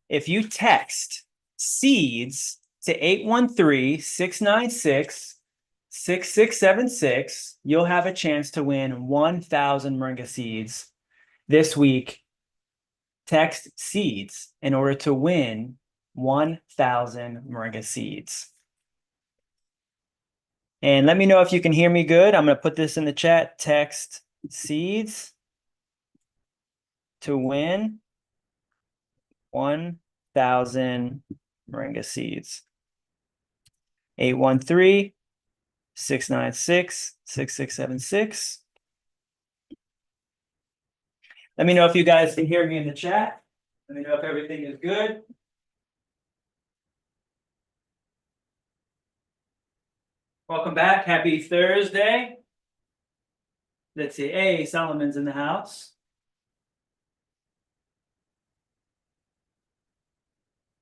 If you text seeds to 813-696-6676, you'll have a chance to win 1,000 Moringa seeds this week. Text seeds in order to win 1,000 Moringa seeds. And let me know if you can hear me good. I'm going to put this in the chat. Text seeds to win 1,000 Moringa seeds. 813-696-6676. Let me know if you guys can hear me in the chat. Let me know if everything is good. Welcome back. Happy Thursday. Let's see. Hey, Solomon's in the house.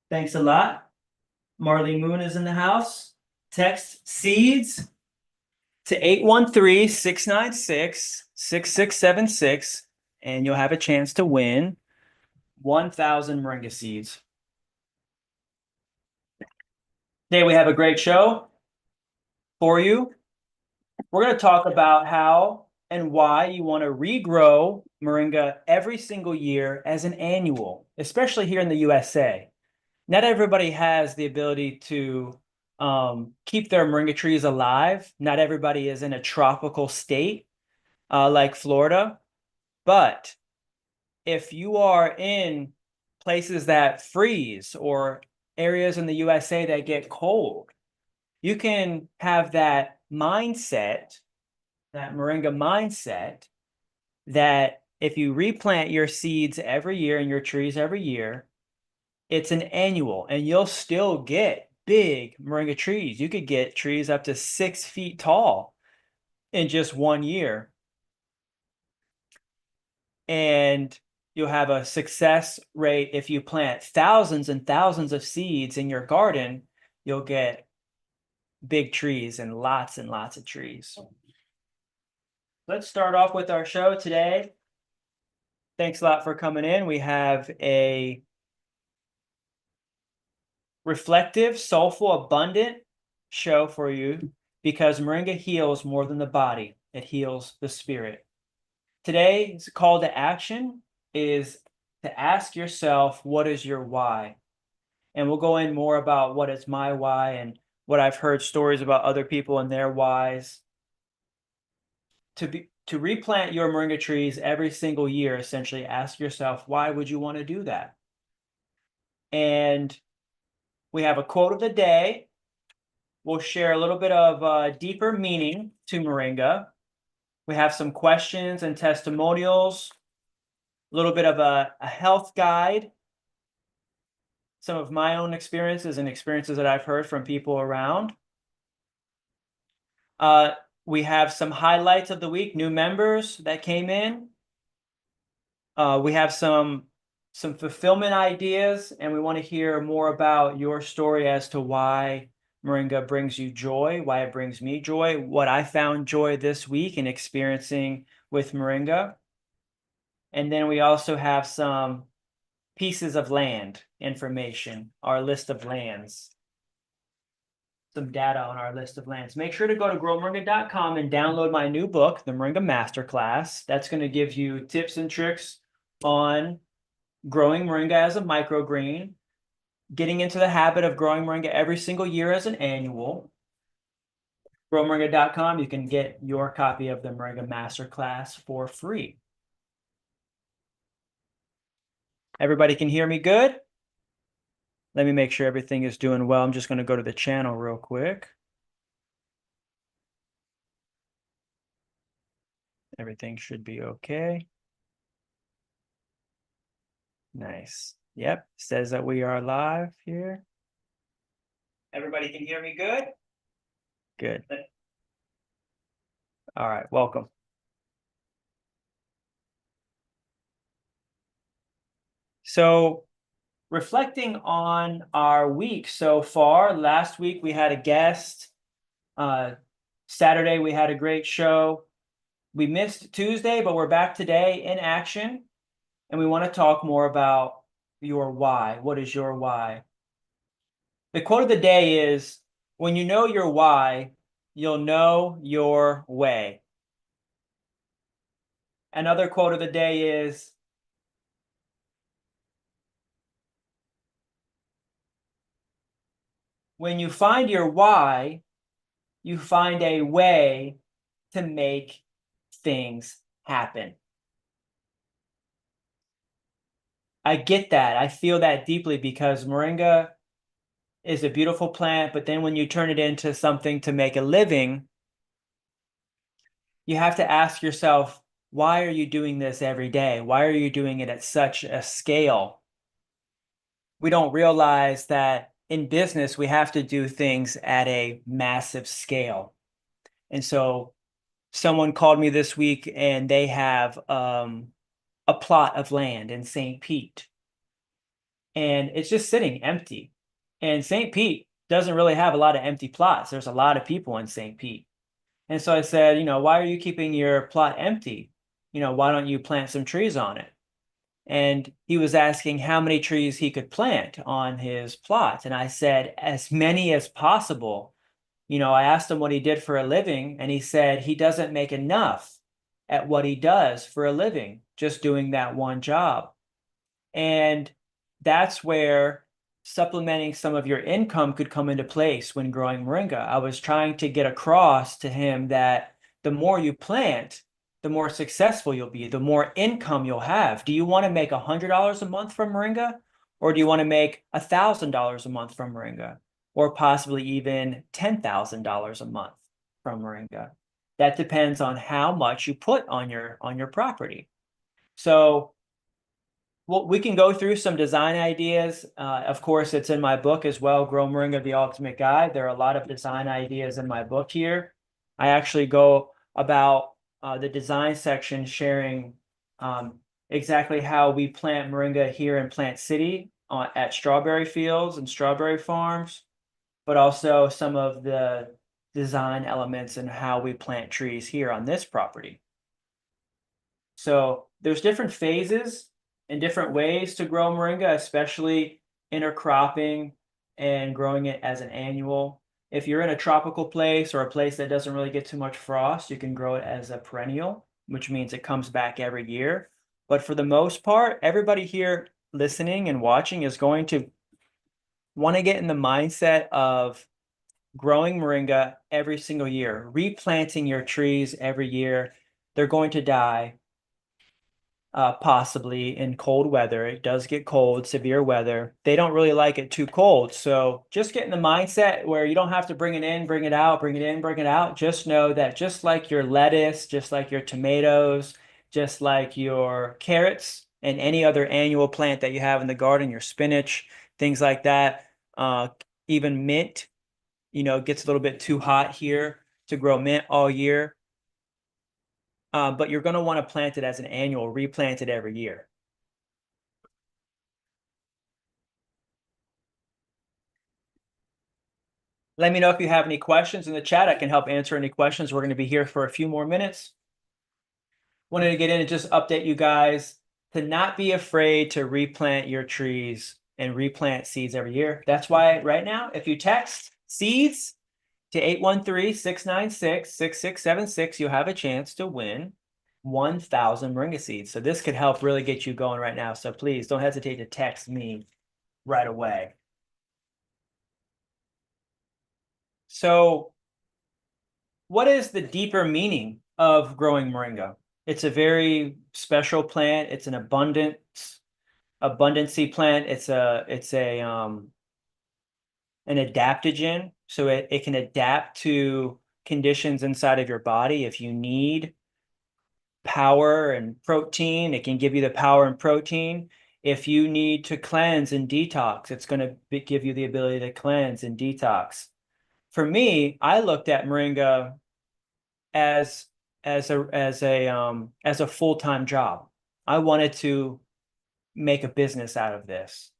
Thanks a lot. Marley Moon is in the house. Text seeds to 813-696-6676, and you'll have a chance to win 1,000 Moringa seeds. Today we have a great show for you. We're going to talk about how and why you want to regrow Moringa every single year as an annual, especially here in the USA. Not everybody has the ability to keep their Moringa trees alive. Not everybody is in a tropical state like Florida. But if you are in places that freeze or areas in the USA that get cold, you can have that mindset, that Moringa mindset, that if you replant your seeds every year and your trees every year, it's an annual, and you'll still get big Moringa trees. You could get trees up to 6 feet tall in just 1 year. And you'll have a success rate. If you plant thousands and thousands of seeds in your garden, you'll get big trees and lots of trees. Let's start off with our show today. Thanks a lot for coming in. We have a reflective, soulful, abundant show for you because Moringa heals more than the body. It heals the spirit. Today's call to action is to ask yourself, what is your why? And we'll go in more about what is my why and what I've heard stories about other people and their whys. To replant your Moringa trees every single year, essentially ask yourself, why would you want to do that? And we have a quote of the day. We'll share a little bit of deeper meaning to Moringa. We have some questions and testimonials, a little bit of a health guide, some of my own experiences and experiences that I've heard from people around. We have some highlights of the week, new members that came in. We have some fulfillment ideas, and we want to hear more about your story as to why Moringa brings you joy, why it brings me joy, what I found joy this week in experiencing with Moringa. And then we also have some pieces of land information, our list of lands, some data on our list of lands. Make sure to go to growmoringa.com and download my new book, the Moringa Masterclass. That's going to give you tips and tricks on growing Moringa as a microgreen, getting into the habit of growing Moringa every single year as an annual. growmoringa.com, you can get your copy of the Moringa Masterclass for free. Everybody can hear me good? Let me make sure everything is doing well. I'm just going to go to the channel real quick. Everything should be okay. Nice. Yep, says that we are live here. Everybody can hear me good? Good. All right, welcome. So, reflecting on our week so far, last week we had a guest. Saturday we had a great show. We missed Tuesday, but we're back today in action. And we want to talk more about your why? What is your why? The quote of the day is, when you know your why, you'll know your way. Another quote of the day is, when you find your why, you find a way to make things happen. I get that. I feel that deeply because Moringa is a beautiful plant, but then when you turn it into something to make a living, you have to ask yourself, why are you doing this every day? Why are you doing it at such a scale? We don't realize that in business, we have to do things at a massive scale. And so someone called me this week and they have a plot of land in St. Pete, and it's just sitting empty. And St. Pete doesn't really have a lot of empty plots. There's a lot of people in St. Pete. And so I said, why are you keeping your plot empty? Why don't you plant some trees on it? And he was asking how many trees he could plant on his plot. And I said, as many as possible. I asked him what he did for a living, and he said he doesn't make enough at what he does for a living, just doing that one job. And that's where supplementing some of your income could come into place when growing moringa. I was trying to get across to him that the more you plant, the more successful you'll be, the more income you'll have. Do you want to make $100 a month from moringa? Or do you want to make $1,000 a month from moringa? Or possibly even $10,000 a month from moringa? That depends on how much you put on your property. So well, we can go through some design ideas. Of course, it's in my book as well, Grow Moringa, the Ultimate Guide. There are a lot of design ideas in my book here. I actually go about the design section sharing exactly how we plant moringa here in Plant City at strawberry fields and strawberry farms, but also some of the design elements and how we plant trees here on this property. So there's different phases and different ways to grow moringa, especially intercropping and growing it as an annual. If you're in a tropical place or a place that doesn't really get too much frost, you can grow it as a perennial, which means it comes back every year. But for the most part, everybody here listening and watching is going to want to get in the mindset of growing moringa every single year, replanting your trees every year. They're going to die. Possibly in cold weather. It does get cold, severe weather. They don't really like it too cold. So just get in the mindset where you don't have to bring it in, bring it out, bring it in, bring it out. Just know that just like your lettuce, just like your tomatoes, just like your carrots and any other annual plant that you have in the garden, your spinach, things like that, even mint, gets a little bit too hot here to grow mint all year. But you're going to want to plant it as an annual, replant it every year. Let me know if you have any questions in the chat. I can help answer any questions. We're going to be here for a few more minutes. Wanted to get in and just update you guys to not be afraid to replant your trees and replant seeds every year. That's why right now, if you text seeds to 813-696-6676, you'll have a chance to win 1,000 moringa seeds. So this could help really get you going right now. So please don't hesitate to text me right away. So what is the deeper meaning of growing moringa? It's a very special plant. It's an abundancy plant. It's an adaptogen. So it can adapt to conditions inside of your body. If you need power and protein, it can give you the power and protein. If you need to cleanse and detox, it's going to give you the ability to cleanse and detox. For me, I looked at moringa as a full-time job. I wanted to make a business out of this.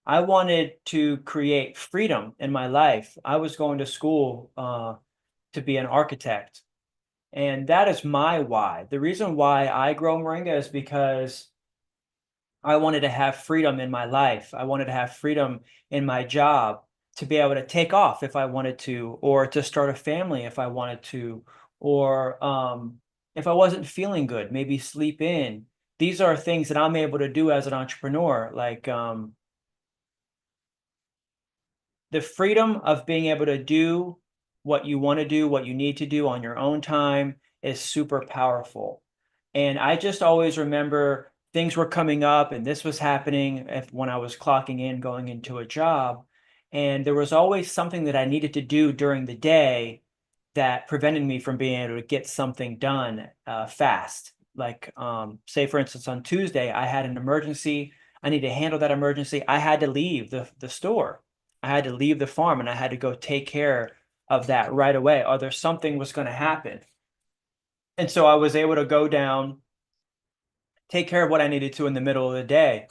I wanted to create freedom in my life. I was going to school to be an architect. And that is my why. The reason why I grow moringa is because I wanted to have freedom in my life. I wanted to have freedom in my job, to be able to take off if I wanted to, or to start a family if I wanted to, or if I wasn't feeling good, maybe sleep in. These are things that I'm able to do as an entrepreneur. Like the freedom of being able to do what you want to do, what you need to do on your own time is super powerful. And I just always remember things were coming up and this was happening when I was clocking in, going into a job. And there was always something that I needed to do during the day that prevented me from being able to get something done fast. Like, say, for instance, on Tuesday, I had an emergency. I need to handle that emergency. I had to leave the store. I had to leave the farm and I had to go take care of that right away, or there's something was going to happen. And so I was able to go down, take care of what I needed to in the middle of the day.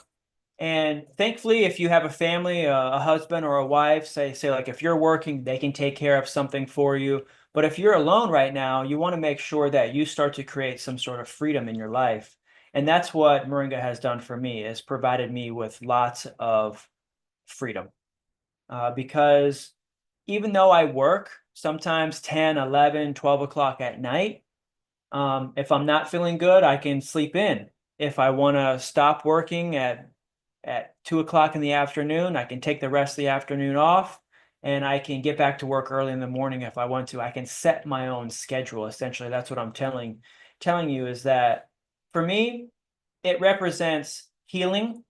And thankfully, if you have a family, a husband or a wife, say like if you're working, they can take care of something for you. But if you're alone right now, you want to make sure that you start to create some sort of freedom in your life. And that's what Moringa has done for me, has provided me with lots of freedom. Because even though I work sometimes 10, 11, 12 o'clock at night, if I'm not feeling good, I can sleep in. If I want to stop working at 2 o'clock in the afternoon, I can take the rest of the afternoon off and I can get back to work early in the morning if I want to. I can set my own schedule. Essentially, that's what I'm telling you, is that for me, it represents healing,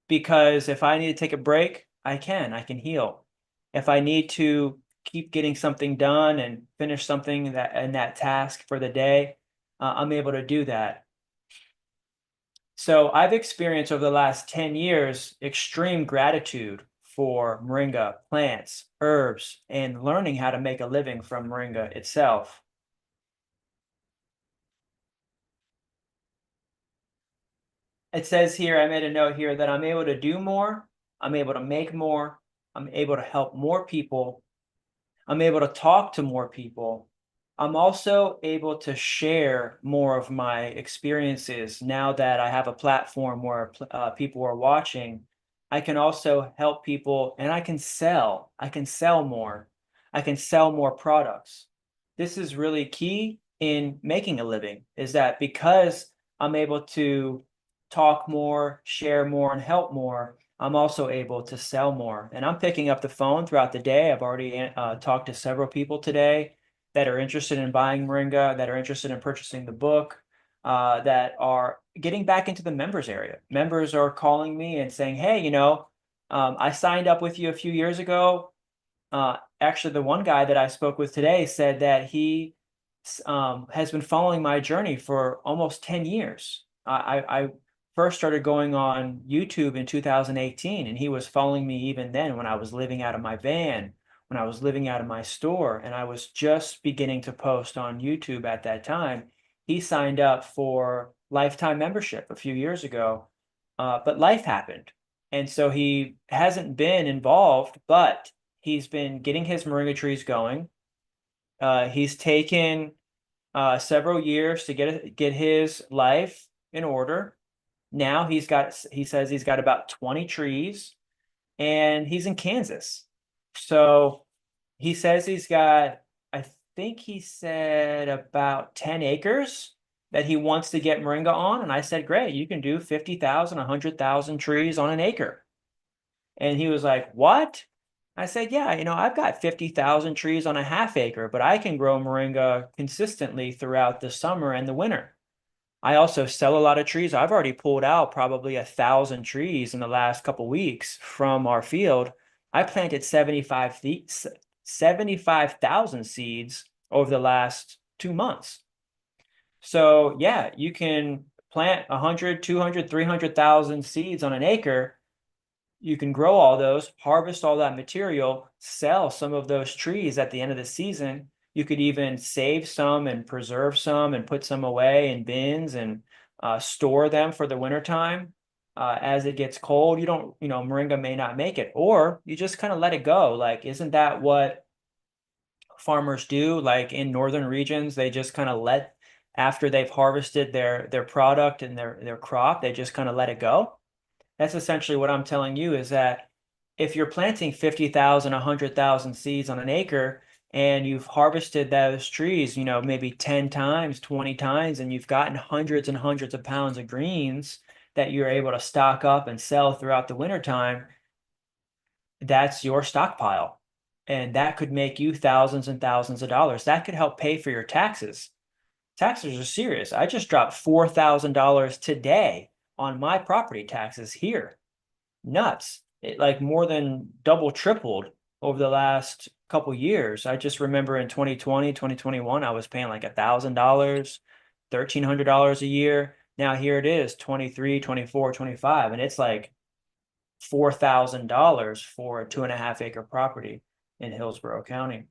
because if I need to take a break, I can heal. If I need to keep getting something done and finish something that task for the day, I'm able to do that. So I've experienced over the last 10 years extreme gratitude for moringa plants, herbs, and learning how to make a living from moringa itself. It says here, I made a note here that I'm able to do more, I'm able to make more, I'm able to help more people, I'm able to talk to more people. I'm also able to share more of my experiences now that I have a platform where people are watching. I can also help people and I can sell. I can sell more. I can sell more products. This is really key in making a living, is that because I'm able to talk more, share more, and help more, I'm also able to sell more. And I'm picking up the phone throughout the day. I've already talked to several people today that are interested in buying Moringa, that are interested in purchasing the book, that are getting back into the members area. Members are calling me and saying, hey, I signed up with you a few years ago. Actually, the one guy that I spoke with today said that he has been following my journey for almost 10 years. I first started going on YouTube in 2018, and he was following me even then when I was living out of my van, when I was living out of my store, and I was just beginning to post on YouTube at that time. He signed up for lifetime membership a few years ago, but life happened. And so he hasn't been involved, but he's been getting his moringa trees going. He's taken several years to get his life in order. Now he says he's got about 20 trees, and he's in Kansas. So he says he's got, I think he said about 10 acres that he wants to get moringa on. And I said, great, you can do 50,000, 100,000 trees on an acre. And he was like, what? I said, yeah, I've got 50,000 trees on a half acre, but I can grow moringa consistently throughout the summer and the winter. I also sell a lot of trees. I've already pulled out probably 1,000 trees in the last couple weeks from our field. I planted 75,000 seeds over the last 2 months. So yeah, you can plant 100, 200, 300,000 seeds on an acre. You can grow all those, harvest all that material, sell some of those trees at the end of the season. You could even save some and preserve some and put some away in bins and store them for the wintertime. As it gets cold, moringa may not make it, or you just kind of let it go. Like, isn't that what farmers do? Like in northern regions, they just kind of after they've harvested their product and their crop, they just kind of let it go. That's essentially what I'm telling you, is that if you're planting 50,000, 100,000 seeds on an acre, and you've harvested those trees, maybe 10 times, 20 times, and you've gotten hundreds and hundreds of pounds of greens that you're able to stock up and sell throughout the wintertime, that's your stockpile. And that could make you thousands and thousands of dollars. That could help pay for your taxes. Taxes are serious. I just dropped $4,000 today on my property taxes here. Nuts. It like more than double tripled over the last couple years. I just remember in 2020, 2021, I was paying like $1,000, $1,300 a year. Now here it is, 23, 24, 25, and it's like $4,000 for a 2.5 acre property in Hillsborough County.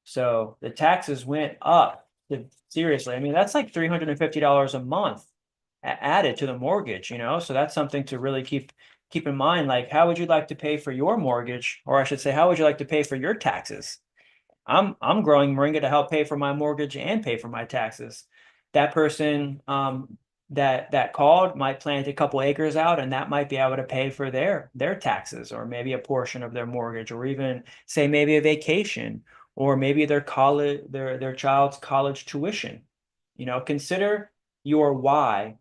So the taxes went up. Seriously, I mean, that's like $350 a month added to the mortgage, So that's something to really keep in mind. Like, how would you like to pay for your mortgage? Or I should say, how would you like to pay for your taxes? I'm growing Moringa to help pay for my mortgage and pay for my taxes. That person that called might plant a couple acres out, and that might be able to pay for their taxes, or maybe a portion of their mortgage, or even say maybe a vacation, or maybe their child's college tuition. Consider your why.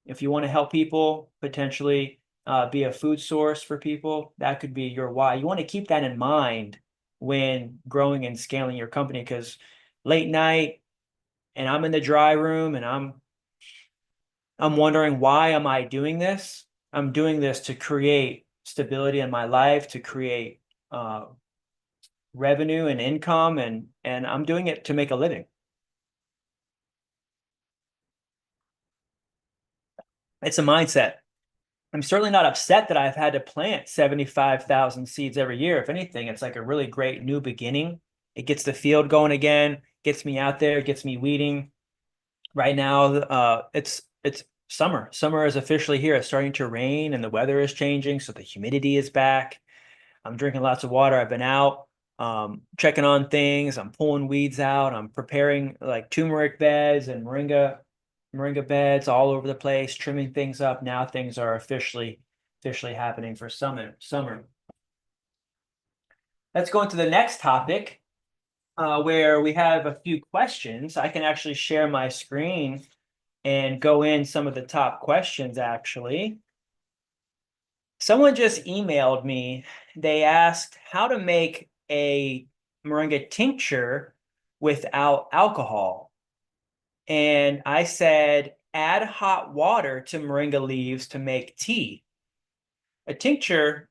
If you want to help people, potentially be a food source for people, that could be your why. You want to keep that in mind when growing and scaling your company, because late night and I'm in the dry room and I'm wondering, why am I doing this? I'm doing this to create stability in my life, to create revenue and income, and I'm doing it to make a living. It's a mindset. I'm certainly not upset that I've had to plant 75,000 seeds every year. If anything, it's like a really great new beginning. It gets the field going again, gets me out there, gets me weeding. Right now, it's summer. Summer is officially here. It's starting to rain and the weather is changing, so the humidity is back. I'm drinking lots of water. I've been out checking on things. I'm pulling weeds out. I'm preparing like turmeric beds and moringa beds all over the place, trimming things up. Now things are officially happening for summer. Let's go into the next topic, where we have a few questions. I can actually share my screen and go in some of the top questions, actually. Someone just emailed me. They asked how to make a moringa tincture without alcohol. And I said, add hot water to moringa leaves to make tea. A tincture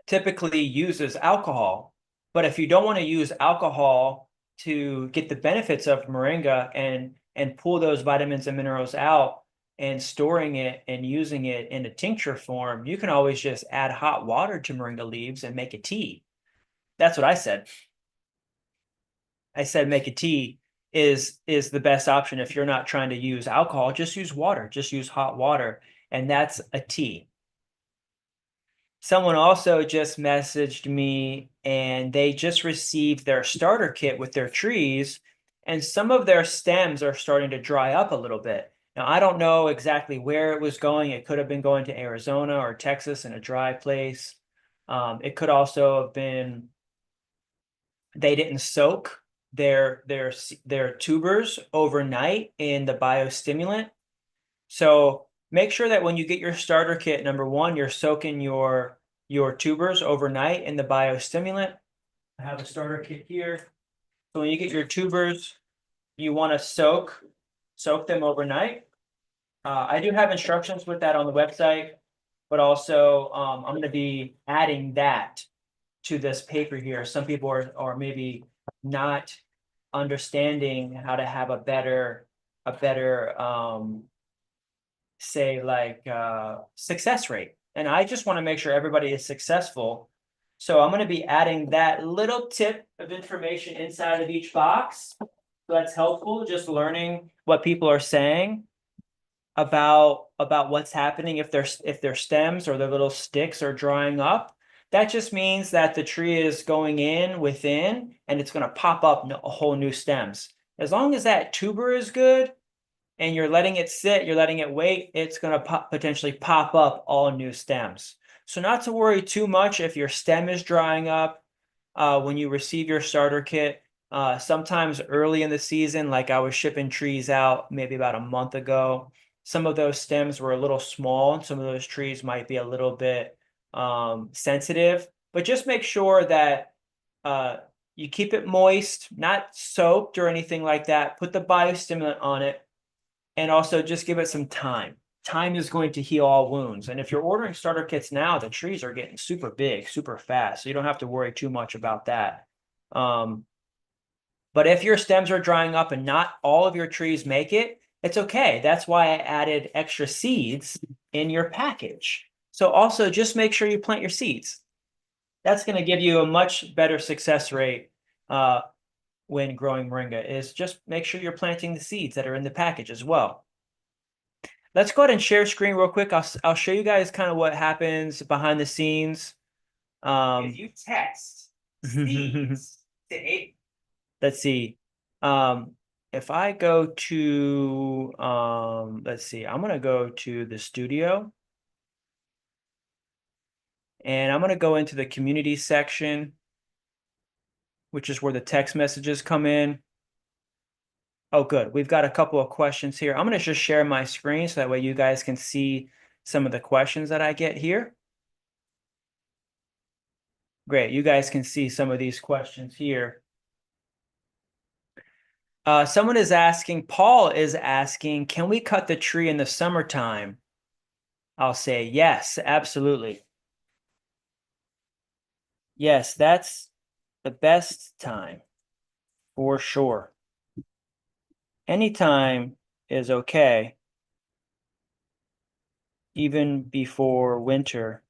typically uses alcohol, but if you don't want to use alcohol to get the benefits of moringa and pull those vitamins and minerals out and storing it and using it in a tincture form, you can always just add hot water to moringa leaves and make a tea. That's what I said. I said make a tea is the best option. If you're not trying to use alcohol, just use water, just use hot water, and that's a tea. Someone also just messaged me and they just received their starter kit with their trees, and some of their stems are starting to dry up a little bit. Now, I don't know exactly where it was going. It could have been going to Arizona or Texas in a dry place. It could also have been they didn't soak their tubers overnight in the biostimulant. So make sure that when you get your starter kit, number one, you're soaking your tubers overnight in the biostimulant. I have a starter kit here. So when you get your tubers, you want to soak them overnight. I do have instructions with that on the website, but also I'm going to be adding that to this paper here. Some people are maybe not understanding how to have a better say like success rate. And I just want to make sure everybody is successful. So I'm going to be adding that little tip of information inside of each box. So that's helpful, just learning what people are saying about what's happening if their stems or their little sticks are drying up. That just means that the tree is going within and it's going to pop up a whole new stems. As long as that tuber is good, and you're letting it sit, you're letting it wait, it's going to potentially pop up all new stems. So not to worry too much if your stem is drying up when you receive your starter kit. Sometimes early in the season, like I was shipping trees out maybe about a month ago, some of those stems were a little small, and some of those trees might be a little bit sensitive. But just make sure that you keep it moist, not soaked or anything like that. Put the biostimulant on it, and also just give it some time. Time is going to heal all wounds. And if you're ordering starter kits now, the trees are getting super big, super fast. So you don't have to worry too much about that. But if your stems are drying up and not all of your trees make it, it's okay. That's why I added extra seeds in your package. So also just make sure you plant your seeds. That's going to give you a much better success rate when growing moringa, is just make sure you're planting the seeds that are in the package as well. Let's go ahead and share screen real quick. I'll show you guys kind of what happens behind the scenes. If you text seeds to 8, let's see. If I go to, let's see, I'm going to go to the studio. And I'm going to go into the community section, which is where the text messages come in. Oh, good. We've got a couple of questions here. I'm going to just share my screen so that way you guys can see some of the questions that I get here. Great. You guys can see some of these questions here. Someone is asking, Paul is asking, can we cut the tree in the summertime? I'll say yes, absolutely. Yes, that's the best time for sure. Anytime is okay, even before winter,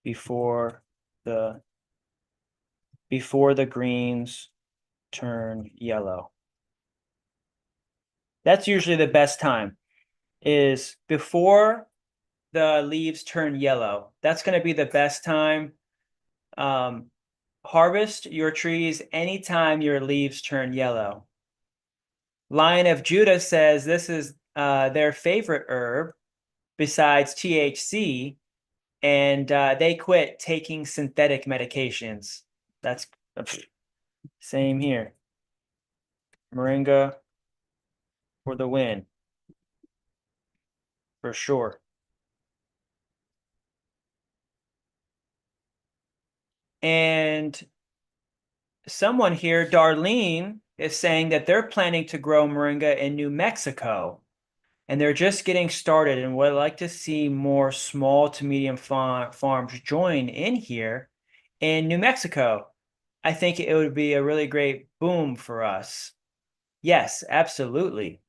before the greens turn yellow. That's usually the best time, is before the leaves turn yellow. That's going to be the best time. Harvest your trees anytime your leaves turn yellow. Lion of Judah says this is their favorite herb besides THC, and they quit taking synthetic medications. That's same here. Moringa for the win, for sure. And someone here, Darlene, is saying that they're planning to grow moringa in New Mexico, and they're just getting started and would like to see more small to medium farms join in here in New Mexico. I think it would be a really great boom for us. Yes, absolutely.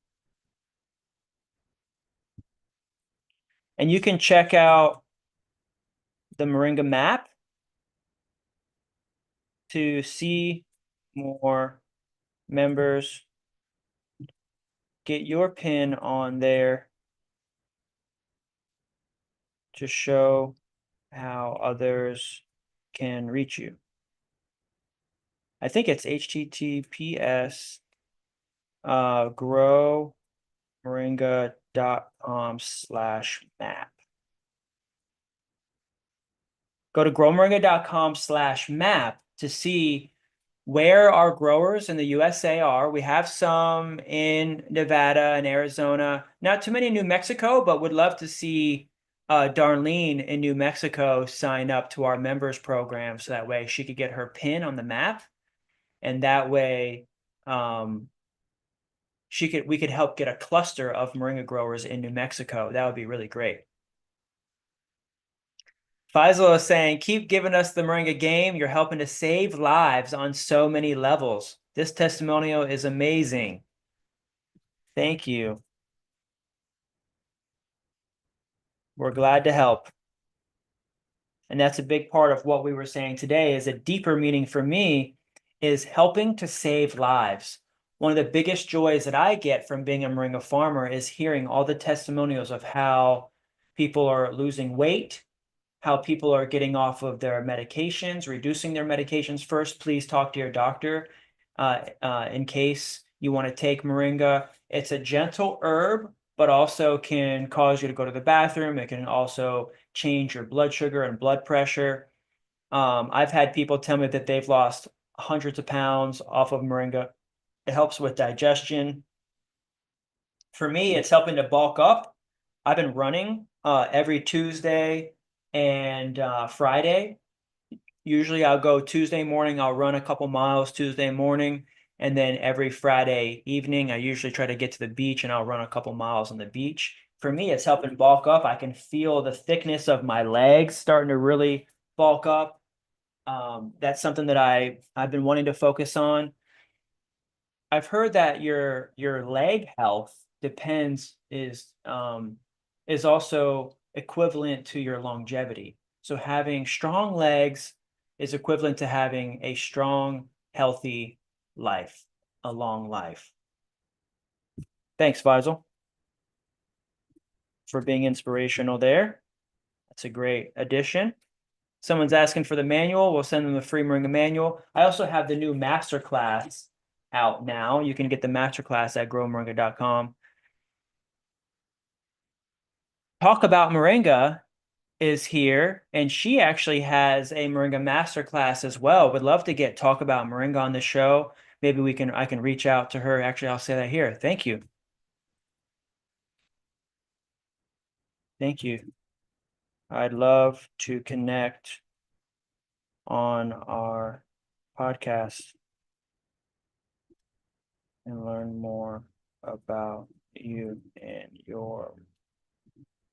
And you can check out the Moringa map to see more members. Get your pin on there to show how others can reach you. I think it's https growmoringa.com/map. Go to growmoringa.com/map to see where our growers in the USA are. We have some in Nevada and Arizona, not too many in New Mexico, but would love to see Darlene in New Mexico sign up to our members program, so that way she could get her pin on the map, and that way we could help get a cluster of moringa growers in New Mexico. That would be really great. Faisal is saying, keep giving us the Moringa game. You're helping to save lives on so many levels. This testimonial is amazing. Thank you. We're glad to help. And that's a big part of what we were saying today. Is a deeper meaning for me is helping to save lives. One of the biggest joys that I get from being a moringa farmer is hearing all the testimonials of how people are losing weight, how people are getting off of their medications, reducing their medications. First, please talk to your doctor in case you want to take moringa. It's a gentle herb but also can cause you to go to the bathroom. It can also change your blood sugar and blood pressure. I've had people tell me that they've lost hundreds of pounds off of Moringa. It helps with digestion. For me, it's helping to bulk up. I've been running every Tuesday and Friday. Usually I'll go Tuesday morning, I'll run a couple miles Tuesday morning, and then every Friday evening, I usually try to get to the beach and I'll run a couple miles on the beach. For me, it's helping bulk up. I can feel the thickness of my legs starting to really bulk up. That's something that I've been wanting to focus on. I've heard that your leg health depends is also equivalent to your longevity. So having strong legs is equivalent to having a strong, healthy life, a long life. Thanks, Faisal, for being inspirational there. That's a great addition. Someone's asking for the manual. We'll send them the free Moringa manual. I also have the new masterclass out now. You can get the masterclass at growmoringa.com. Talk About Moringa is here, and she actually has a Moringa masterclass as well. Would love to get Talk About Moringa on the show. Maybe I can reach out to her. Actually, I'll say that here. Thank you. Thank you. I'd love to connect on our podcast and learn more about you and your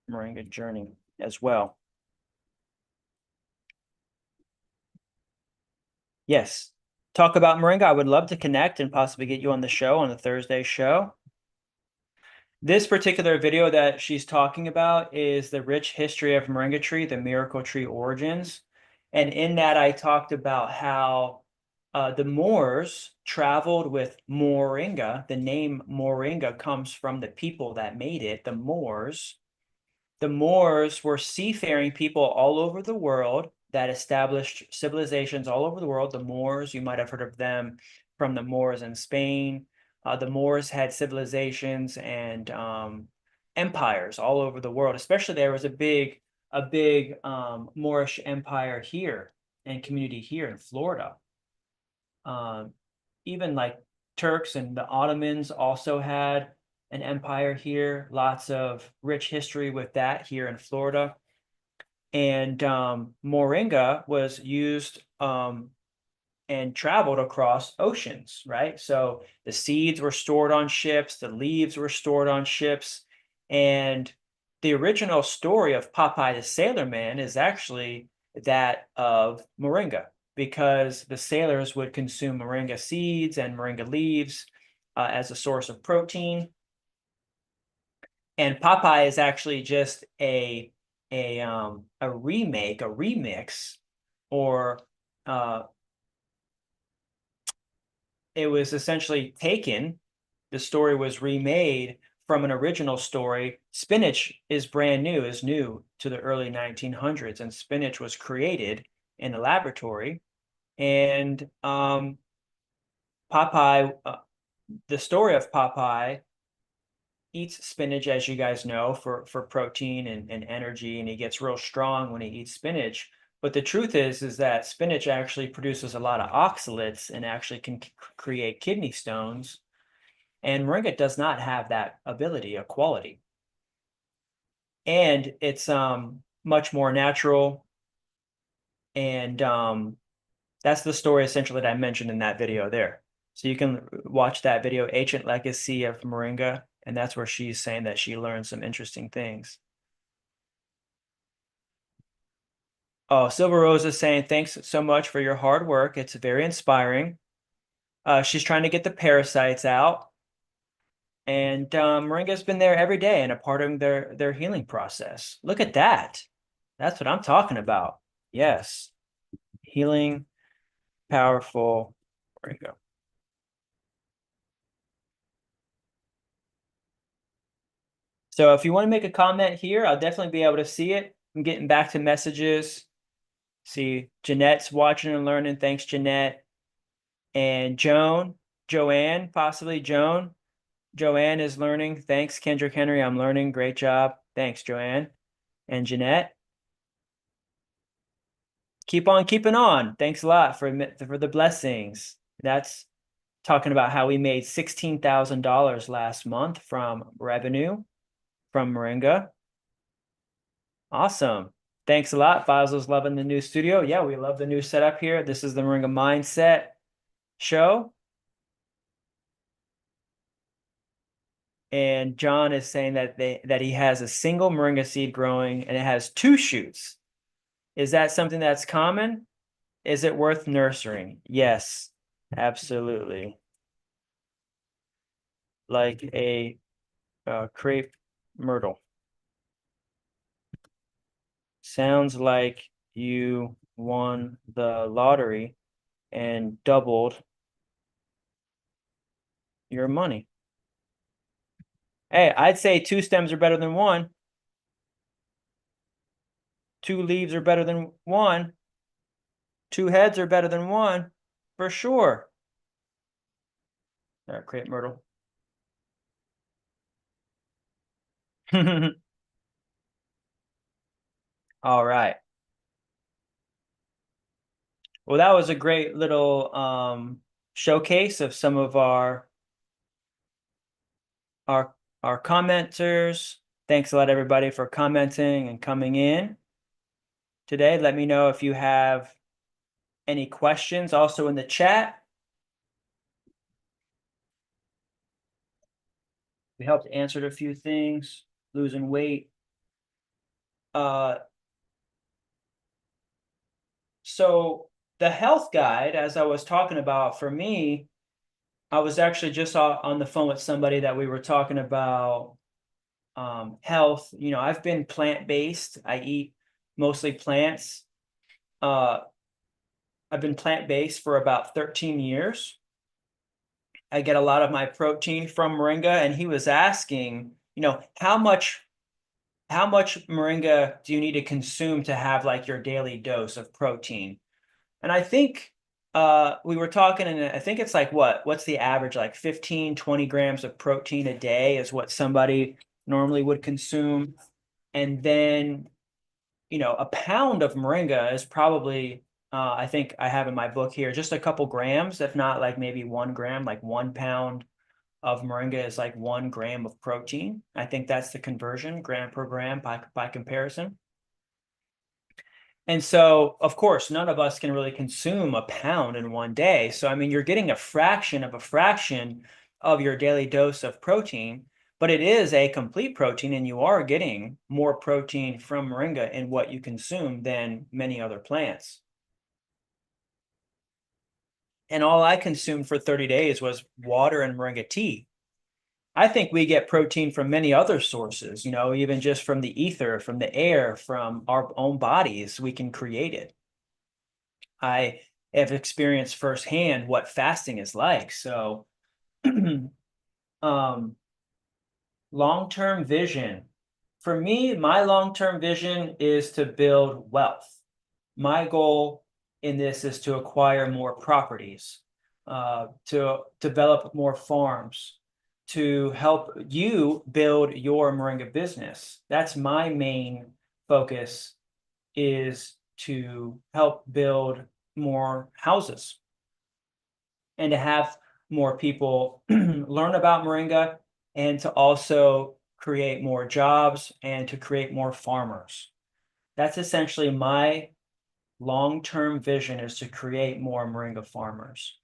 Moringa journey as well. Yes. Talk About Moringa. I would love to connect and possibly get you on the show on the Thursday show. This particular video that she's talking about is the rich history of Moringa tree, the miracle tree origins. And in that, I talked about how the Moors traveled with Moringa. The name Moringa comes from the people that made it, the Moors. The Moors were seafaring people all over the world that established civilizations all over the world. The Moors, you might have heard of them from the Moors in Spain. The Moors had civilizations and empires all over the world. Especially there was a big Moorish empire here and community here in Florida. Even like Turks and the Ottomans also had an empire here. Lots of rich history with that here in Florida. And Moringa was used and traveled across oceans, right? So the seeds were stored on ships, the leaves were stored on ships, and the original story of Popeye the Sailor Man is actually that of Moringa, because the sailors would consume Moringa seeds and Moringa leaves as a source of protein. And Popeye is actually just a remake, a remix, or it was essentially taken. The story was remade from an original story. Spinach is brand new, is new to the early 1900s, and spinach was created in a laboratory. And Popeye, the story of Popeye eats spinach, as you guys know, for protein and energy, and he gets real strong when he eats spinach. But the truth is that spinach actually produces a lot of oxalates and actually can create kidney stones. And Moringa does not have that ability or quality. And it's much more natural. And that's the story essentially that I mentioned in that video there. So you can watch that video, Ancient Legacy of Moringa, and that's where she's saying that she learned some interesting things. Oh, Silver Rose is saying, thanks so much for your hard work. It's very inspiring. She's trying to get the parasites out. And Moringa's been there every day and a part of their healing process. Look at that. That's what I'm talking about. Yes. Healing, powerful Moringa. So if you want to make a comment here, I'll definitely be able to see it. I'm getting back to messages. See, Jeanette's watching and learning. Thanks, Jeanette. And Joanne, possibly Joan. Joanne is learning. Thanks, Kendrick Henry. I'm learning. Great job. Thanks, Joanne. And Jeanette. Keep on keeping on. Thanks a lot for the blessings. That's talking about how we made $16,000 last month from revenue from Moringa. Awesome. Thanks a lot. Faisal's loving the new studio. Yeah, we love the new setup here. This is the Moringa Mindset show. And John is saying that he has a single moringa seed growing and it has 2 shoots. Is that something that's common? Is it worth nurturing? Yes, absolutely. Like a crepe myrtle. Sounds like you won the lottery and doubled your money. Hey, I'd say 2 stems are better than 1. 2 leaves are better than 1. 2 heads are better than 1, for sure. Crepe myrtle. All right. Well, that was a great little showcase of some of our commenters. Thanks a lot, everybody, for commenting and coming in today. Let me know if you have any questions also in the chat. We helped answer a few things, losing weight. So the health guide, as I was talking about, for me, I was actually just on the phone with somebody that we were talking about health. You know, I've been plant-based. I eat mostly plants. I've been plant-based for about 13 years. I get a lot of my protein from Moringa, and he was asking, you know, how much Moringa do you need to consume to have like your daily dose of protein? And I think we were talking, and I think it's like what's the average, like 15, 20 grams of protein a day is what somebody normally would consume. And then, you know, a pound of Moringa is probably, I think I have in my book here, just a couple grams, if not like maybe 1 gram, like 1 pound of Moringa is like 1 gram of protein. I think that's the conversion, gram per gram by comparison. And so, of course, none of us can really consume a pound in one day. So, I mean, you're getting a fraction of your daily dose of protein, but it is a complete protein, and you are getting more protein from Moringa in what you consume than many other plants. And all I consumed for 30 days was water and Moringa tea. I think we get protein from many other sources, you know, even just from the ether, from the air, from our own bodies, we can create it. I have experienced firsthand what fasting is like. So, long-term vision. For me, my long-term vision is to build wealth. My goal in this is to acquire more properties, to develop more farms, to help you build your Moringa business. That's my main focus, is to help build more houses and to have more people learn about Moringa, and to also create more jobs and to create more farmers. That's essentially my long-term vision, is to create more Moringa farmers.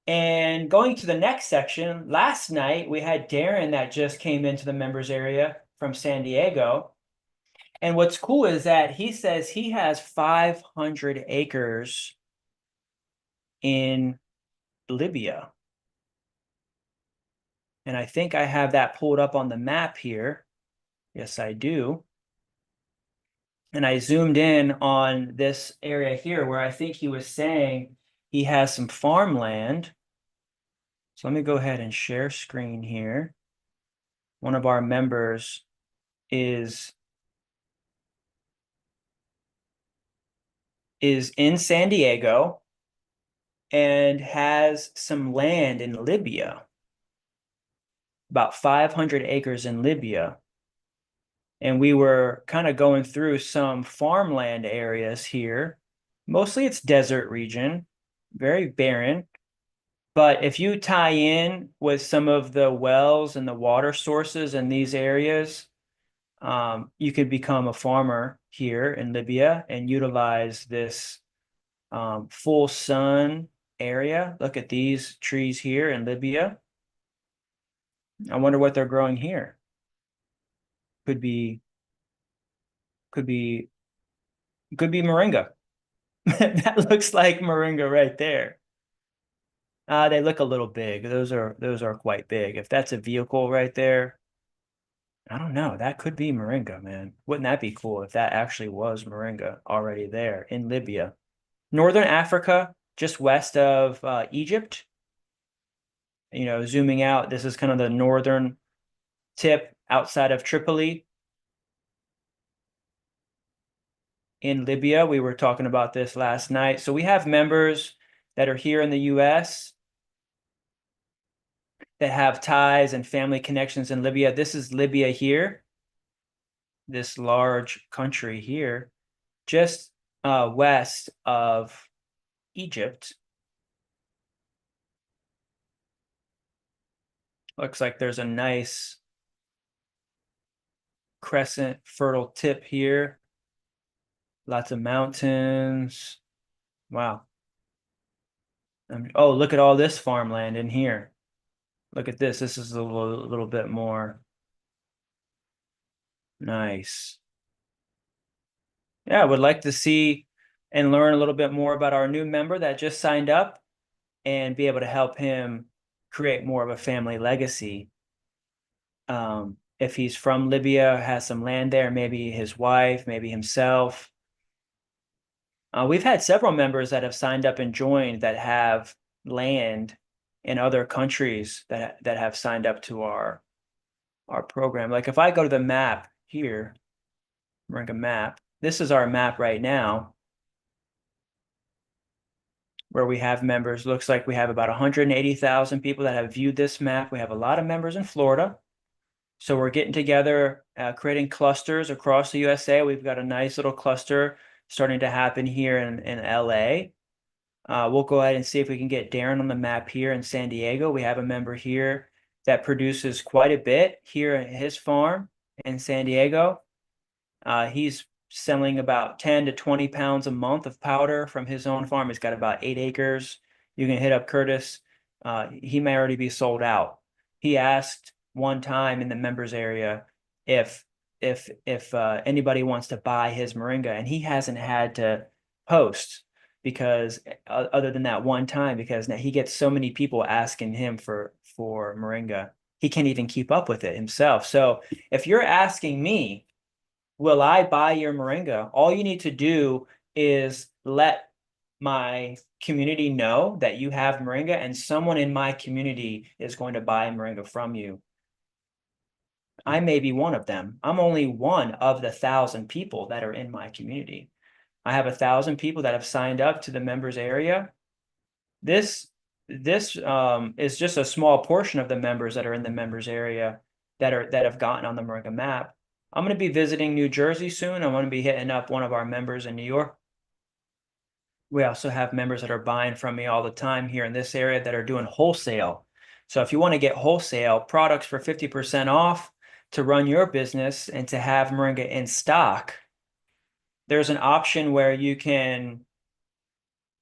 And going to the next section, last night we had Darren that just came into the members area from San Diego. And what's cool is that he says he has 500 acres in Libya. And I think I have that pulled up on the map here. Yes, I do. And I zoomed in on this area here where I think he was saying he has some farmland. So let me go ahead and share screen here. One of our members is in San Diego and has some land in Libya. about 500 acres in Libya. And we were kind of going through some farmland areas here. Mostly it's desert region, very barren. But if you tie in with some of the wells and the water sources in these areas, you could become a farmer here in Libya and utilize this full sun area. Look at these trees here in Libya. I wonder what they're growing here. Could be, could be, could be Moringa. That looks like Moringa right there. They look a little big. Those are quite big. If that's a vehicle right there, I don't know. That could be Moringa, man. Wouldn't that be cool if that actually was Moringa already there in Libya? Northern Africa, just west of Egypt. You know, zooming out, this is kind of the northern tip outside of Tripoli. In Libya, we were talking about this last night. So we have members that are here in the US that have ties and family connections in Libya. This is Libya here, this large country here, just west of Egypt. Looks like there's a nice crescent fertile tip here. Lots of mountains. Wow. Oh, look at all this farmland in here. Look at this. This is a little bit more nice. Yeah, I would like to see and learn a little bit more about our new member that just signed up and be able to help him create more of a family legacy. If he's from Libya, has some land there, maybe his wife, maybe himself. We've had several members that have signed up and joined that have land in other countries that have signed up to our program. Like if I go to the map here, Moringa map, this is our map right now where we have members. Looks like we have about 180,000 people that have viewed this map. We have a lot of members in Florida. So we're getting together, creating clusters across the USA. We've got a nice little cluster starting to happen here in LA. We'll go ahead and see if we can get Darren on the map here in San Diego. We have a member here that produces quite a bit here at his farm in San Diego. He's selling about 10 to 20 pounds a month of powder from his own farm. He's got about 8 acres. You can hit up Curtis. He may already be sold out. He asked one time in the members area if anybody wants to buy his Moringa, and he hasn't had to post because other than that one time, because now he gets so many people asking him for Moringa, he can't even keep up with it himself. So if you're asking me, will I buy your Moringa? All you need to do is let my community know that you have Moringa, and someone in my community is going to buy Moringa from you. I may be one of them. I'm only one of the 1,000 people that are in my community. I have 1,000 people that have signed up to the members area. This is just a small portion of the members that are in the members area that have gotten on the Moringa map. I'm going to be visiting New Jersey soon. I'm going to be hitting up one of our members in New York. We also have members that are buying from me all the time here in this area that are doing wholesale. So if you want to get wholesale products for 50% off to run your business and to have Moringa in stock, there's an option where you can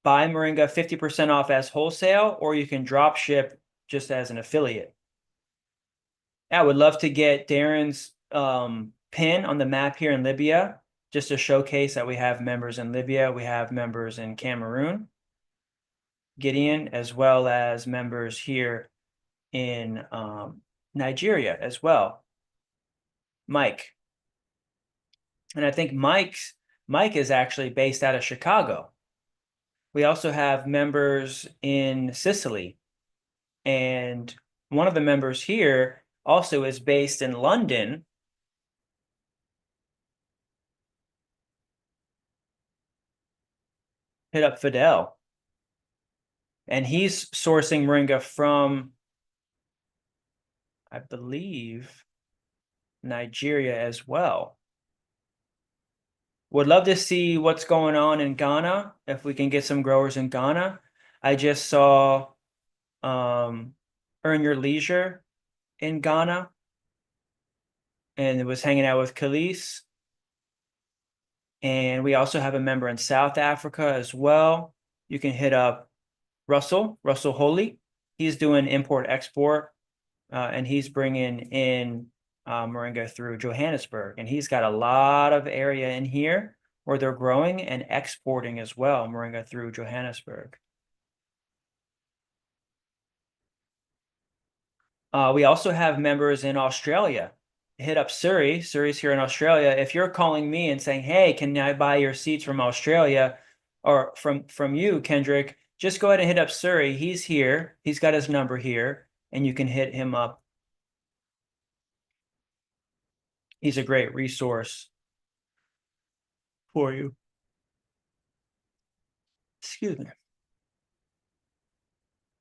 buy Moringa 50% off as wholesale, or you can drop ship just as an affiliate. I would love to get Darren's pin on the map here in Libya, just to showcase that we have members in Libya. We have members in Cameroon, Gideon, as well as members here in Nigeria as well. Mike. And I think Mike is actually based out of Chicago. We also have members in Sicily. And one of the members here also is based in London. Hit up Fidel. And he's sourcing Moringa from I believe, Nigeria as well. Would love to see what's going on in Ghana, if we can get some growers in Ghana. I just saw Earn Your Leisure in Ghana, and it was hanging out with Khalees. And we also have a member in South Africa as well. You can hit up Russell Holy. He's doing import export, and he's bringing in Moringa through Johannesburg. And he's got a lot of area in here where they're growing and exporting as well, Moringa through Johannesburg. We also have members in Australia. Hit up Surrey. Surrey's here in Australia. If you're calling me and saying, "Hey, can I buy your seeds from Australia?" or from you, Kendrick, just go ahead and hit up Surrey. He's here. He's got his number here, and you can hit him up. He's a great resource for you. Excuse me.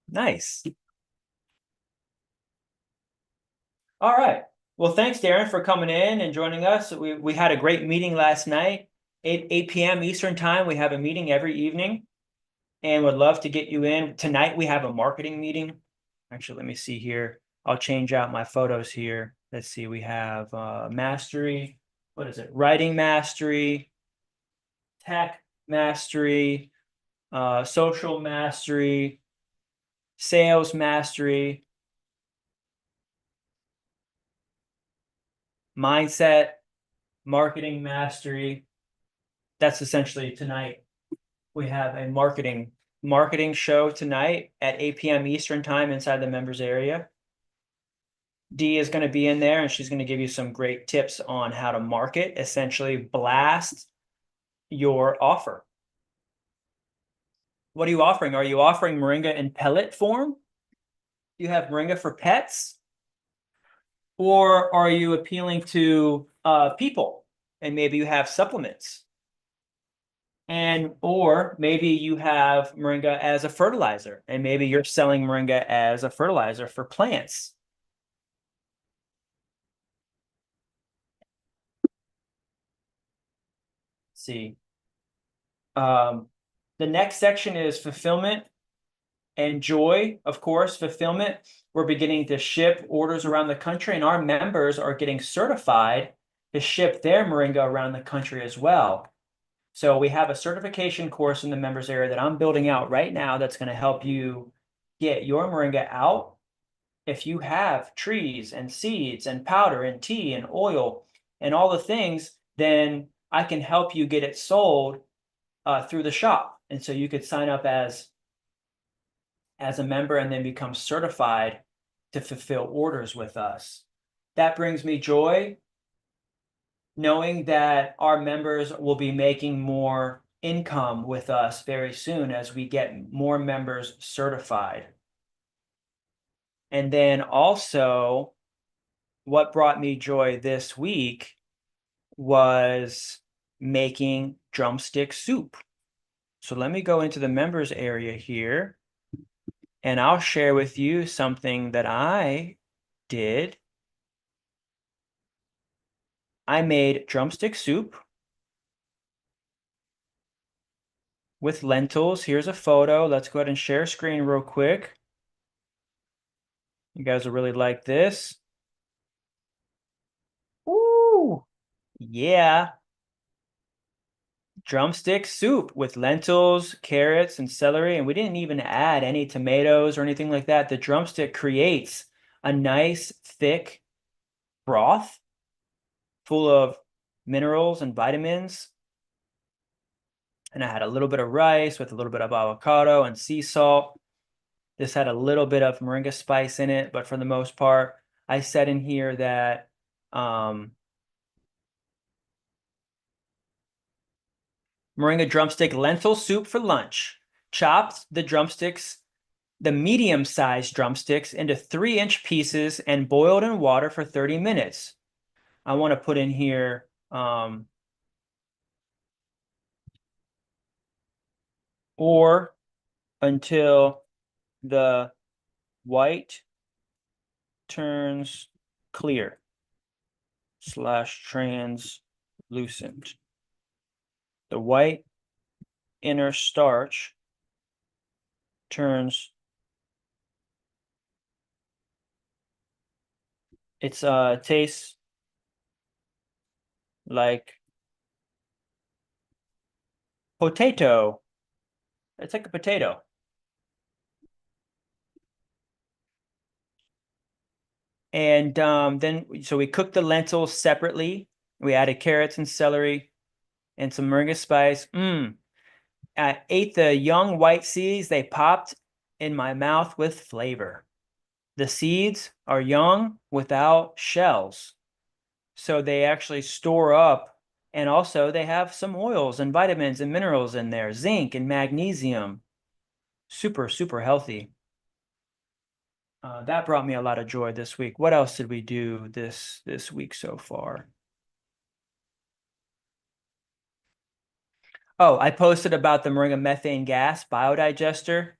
Nice. All right. Well, thanks, Darren, for coming in and joining us. We had a great meeting last night, 8 p.m. Eastern time. We have a meeting every evening, and would love to get you in. Tonight we have a marketing meeting. Actually, let me see here. I'll change out my photos here. Let's see. We have mastery. What is it? Writing mastery, tech mastery, social mastery, sales mastery, mindset, marketing mastery. That's essentially tonight. We have a marketing show tonight at 8 p.m. Eastern time inside the members area. Dee is going to be in there, and she's going to give you some great tips on how to market, essentially blast your offer. What are you offering? Are you offering Moringa in pellet form? You have Moringa for pets? Or are you appealing to people, and maybe you have supplements? Or maybe you have Moringa as a fertilizer, and maybe you're selling Moringa as a fertilizer for plants. Let's see. The next section is fulfillment and joy. Of course, fulfillment. We're beginning to ship orders around the country, and our members are getting certified to ship their Moringa around the country as well. So we have a certification course in the members area that I'm building out right now that's going to help you get your Moringa out. If you have trees and seeds and powder and tea and oil and all the things, then I can help you get it sold through the shop. And so you could sign up as a member and then become certified to fulfill orders with us. That brings me joy, knowing that our members will be making more income with us very soon as we get more members certified. And then also, what brought me joy this week was making drumstick soup. So let me go into the members area here, and I'll share with you something that I did. I made drumstick soup with lentils. Here's a photo. Let's go ahead and share screen real quick. You guys will really like this. Ooh, yeah. Drumstick soup with lentils, carrots, and celery. And we didn't even add any tomatoes or anything like that. The drumstick creates a nice, thick broth full of minerals and vitamins. And I had a little bit of rice with a little bit of avocado and sea salt. This had a little bit of moringa spice in it, but for the most part, I said in here that moringa drumstick lentil soup for lunch. Chopped the drumsticks, the medium-sized drumsticks, into 3-inch pieces and boiled in water for 30 minutes. I want to put in here or until the white turns clear / translucent. The white inner starch turns tastes like potato. It's like a potato. And then so we cooked the lentils separately. We added carrots and celery and some moringa spice. I ate the young white seeds. They popped in my mouth with flavor. The seeds are young without shells. So they actually store up, and also they have some oils and vitamins and minerals in there, zinc and magnesium. Super, super healthy. That brought me a lot of joy this week. What else did we do this week so far? Oh, I posted about the Moringa methane gas biodigester.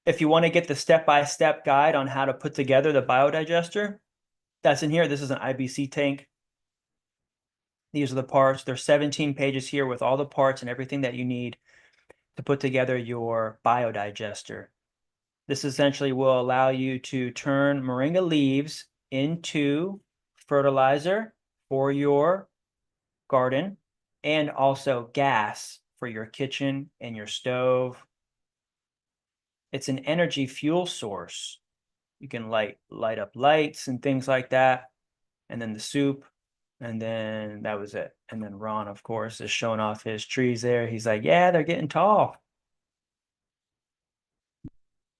If you want to get the step-by-step guide on how to put together the biodigester, that's in here. This is an IBC tank. These are the parts. There's 17 pages here with all the parts and everything that you need to put together your biodigester. This essentially will allow you to turn moringa leaves into fertilizer for your garden and also gas for your kitchen and your stove. It's an energy fuel source. You can light up lights and things like that. And then the soup. And then that was it. And then Ron, of course, is showing off his trees there. He's like, yeah, they're getting tall.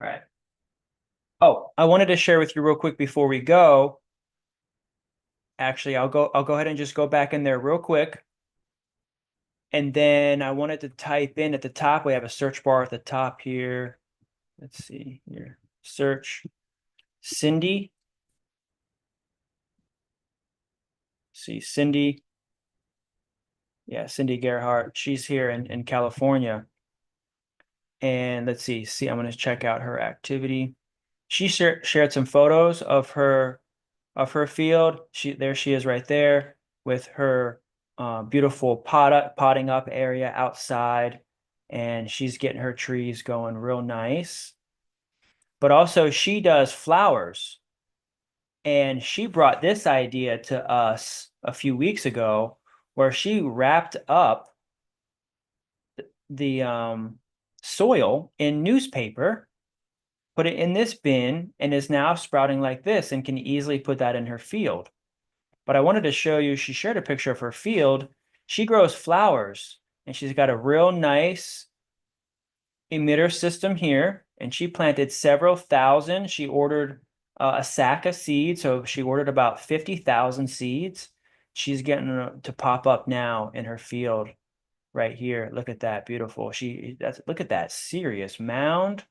All right. Oh, I wanted to share with you real quick before we go. Actually, I'll go ahead and just go back in there real quick. And then I wanted to type in at the top. We have a search bar at the top here. Let's see here. Search Cindy. See Cindy. Yeah, Cindy Gerhardt. She's here in California. And let's see. I'm going to check out her activity. She shared some photos of her field. There she is right there with her beautiful potting up area outside, and she's getting her trees going real nice. But also she does flowers, and she brought this idea to us a few weeks ago where she wrapped up the soil in newspaper, put it in this bin, and is now sprouting like this and can easily put that in her field. But I wanted to show you, she shared a picture of her field. She grows flowers, and she's got a real nice emitter system here, and she planted several thousand. She ordered a sack of seeds, so she ordered about 50,000 seeds. She's getting to pop up now in her field right here. Look at that, beautiful. Look at that serious mound.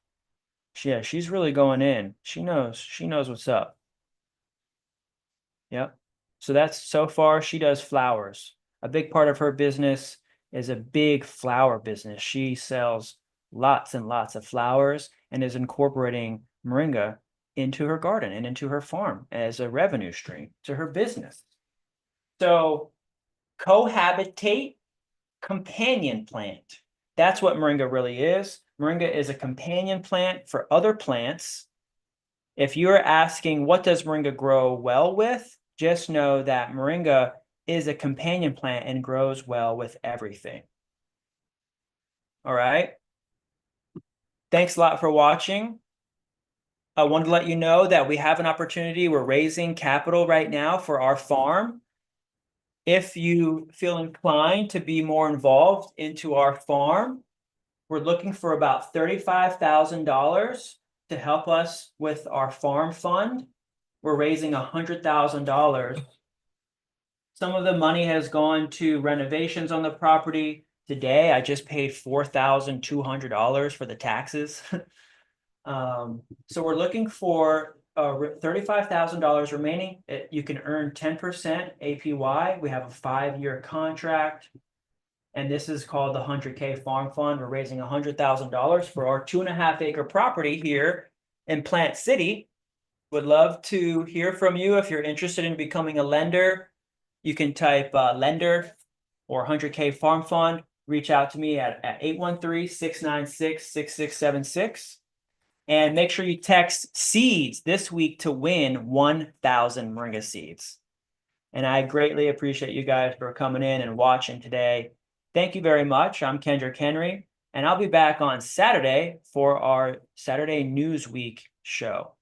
Yeah, she's really going in. She knows what's up. Yep. So that's so far she does flowers. A big part of her business is a big flower business. She sells lots and lots of flowers and is incorporating moringa into her garden and into her farm as a revenue stream to her business. So cohabitate, companion plant. That's what moringa really is. Moringa is a companion plant for other plants. If you're asking what does moringa grow well with, just know that moringa is a companion plant and grows well with everything. All right. Thanks a lot for watching. I wanted to let you know that we have an opportunity. We're raising capital right now for our farm. If you feel inclined to be more involved into our farm, we're looking for about $35,000 to help us with our farm fund. We're raising $100,000. Some of the money has gone to renovations on the property. Today, I just paid $4,200 for the taxes. So we're looking for $35,000 remaining. You can earn 10% APY. We have a 5-year contract. And this is called the 100K Farm Fund. We're raising $100,000 for our 2.5 acre property here in Plant City. Would love to hear from you. If you're interested in becoming a lender, you can type lender or 100K Farm Fund. Reach out to me at 813-696-6676. And make sure you text seeds this week to win 1,000 Moringa seeds. And I greatly appreciate you guys for coming in and watching today. Thank you very much. I'm Kendrick Henry, and I'll be back on Saturday for our Saturday News Week show.